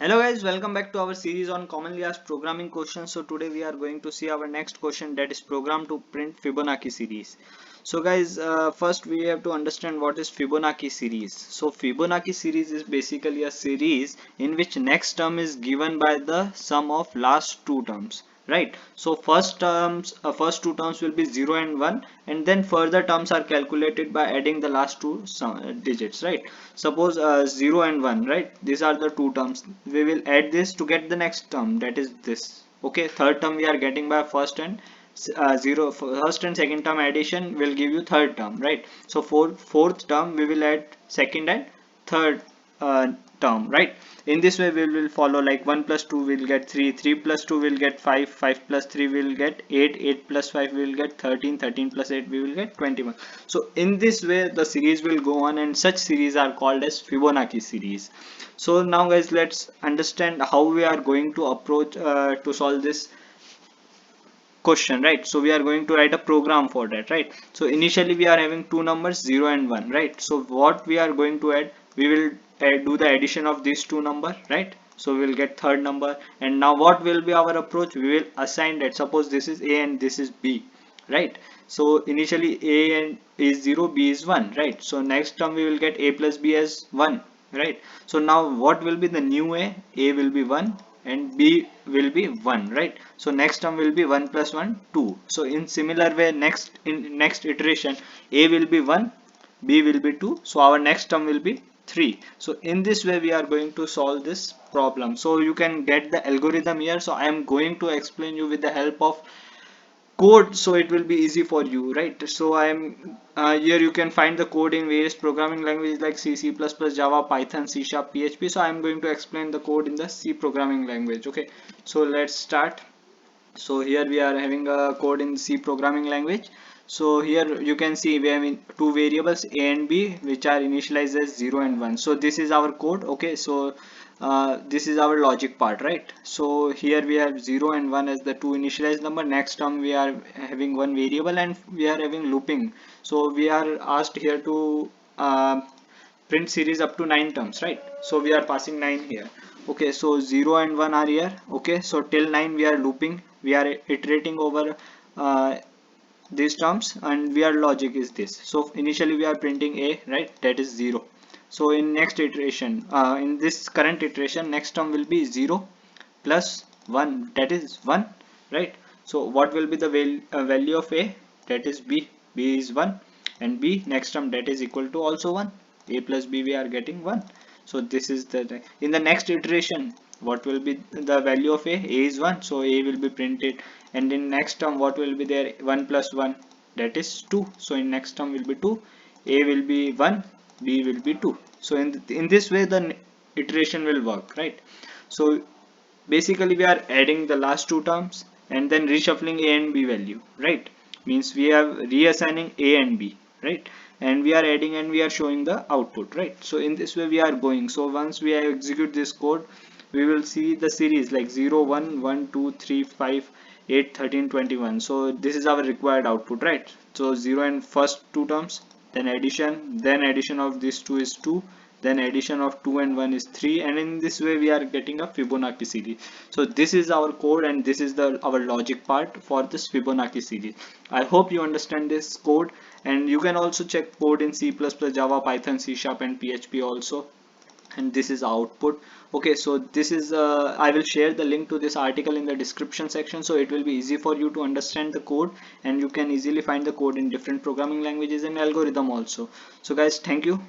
Hello guys, welcome back to our series on commonly asked programming questions. So today we are going to see our next question, that is program to print Fibonacci series. So guys, first we have to understand what is Fibonacci series. So Fibonacci series is basically a series in which next term is given by the sum of last two terms. Right, so first two terms will be 0 and 1, and then further terms are calculated by adding the last two digits. Right, suppose 0 and 1, right, these are the two terms. We will add this to get the next term, that is this. Okay, third term we are getting by first and first and second term addition will give you third term. Right, so for fourth term we will add second and third term. Right, in this way we will follow, like 1 plus 2 will get 3, 3 plus 2 will get 5, 5 plus 3 will get 8, 8 plus 5 will get 13, 13 plus 8 we will get 21. So in this way the series will go on, and such series are called as Fibonacci series. So now guys, let's understand how we are going to approach to solve this question. Right, so we are going to write a program for that. Right, so initially we are having two numbers, 0 and 1. Right, so what we are going to add, we will do the addition of these two number. Right, so we will get third number. And now what will be our approach? We will assign that, suppose this is A and this is B. Right, so initially A and is 0, B is 1. Right, so next term we will get A plus B as 1. Right, so now what will be the new A will be 1 and B will be 1. Right, so next term will be 1 plus 1 2. So in similar way, next iteration, A will be 1, B will be 2, so our next term will be 3. So in this way we are going to solve this problem. So you can get the algorithm here. So I am going to explain you with the help of code, so it will be easy for you. Right, so I am here you can find the code in various programming languages like C, C++, Java, Python, C Sharp, PHP. So I am going to explain the code in the C programming language. Okay, so let's start. So here we are having a code in C programming language. So here you can see we have two variables A and B, which are initialized as 0 and 1. So this is our code. Okay, so this is our logic part. Right, so here we have 0 and 1 as the two initialized number. Next term we are having one variable and we are having looping. So we are asked here to print series up to 9 terms. Right, so we are passing 9 here. Okay, so 0 and 1 are here. Okay, so till 9 we are looping, we are iterating over uh, these terms, and we are logic is this. So initially we are printing A, right, that is 0. So in next iteration, in this current iteration, next term will be 0 plus 1, that is 1. Right, so what will be the value of A? That is B. B is 1, and B next term, that is equal to also 1. A plus B we are getting 1. So this is the, in the next iteration, what will be the value of A? A is 1, so A will be printed. And in next term, what will be there? 1 plus 1, that is 2. So in next term will be 2. A will be 1, B will be 2. So in this way the iteration will work. Right, so basically we are adding the last two terms and then reshuffling A and B value. Right, means we are reassigning A and B. Right, and we are adding and we are showing the output. Right, so in this way we are going. So once we execute this code, we will see the series like 0 1 1 2 3 5 8 13 21. So this is our required output. Right, so 0 and first two terms, then addition of these two is 2, then addition of 2 and 1 is 3, and in this way we are getting a Fibonacci series. So this is our code, and this is the our logic part for this Fibonacci series. I hope you understand this code, and you can also check code in C++, Java, Python, C Sharp, and PHP also. And this is output. Okay, so this is I will share the link to this article in the description section, so it will be easy for you to understand the code, and you can easily find the code in different programming languages and algorithm also. So guys, thank you.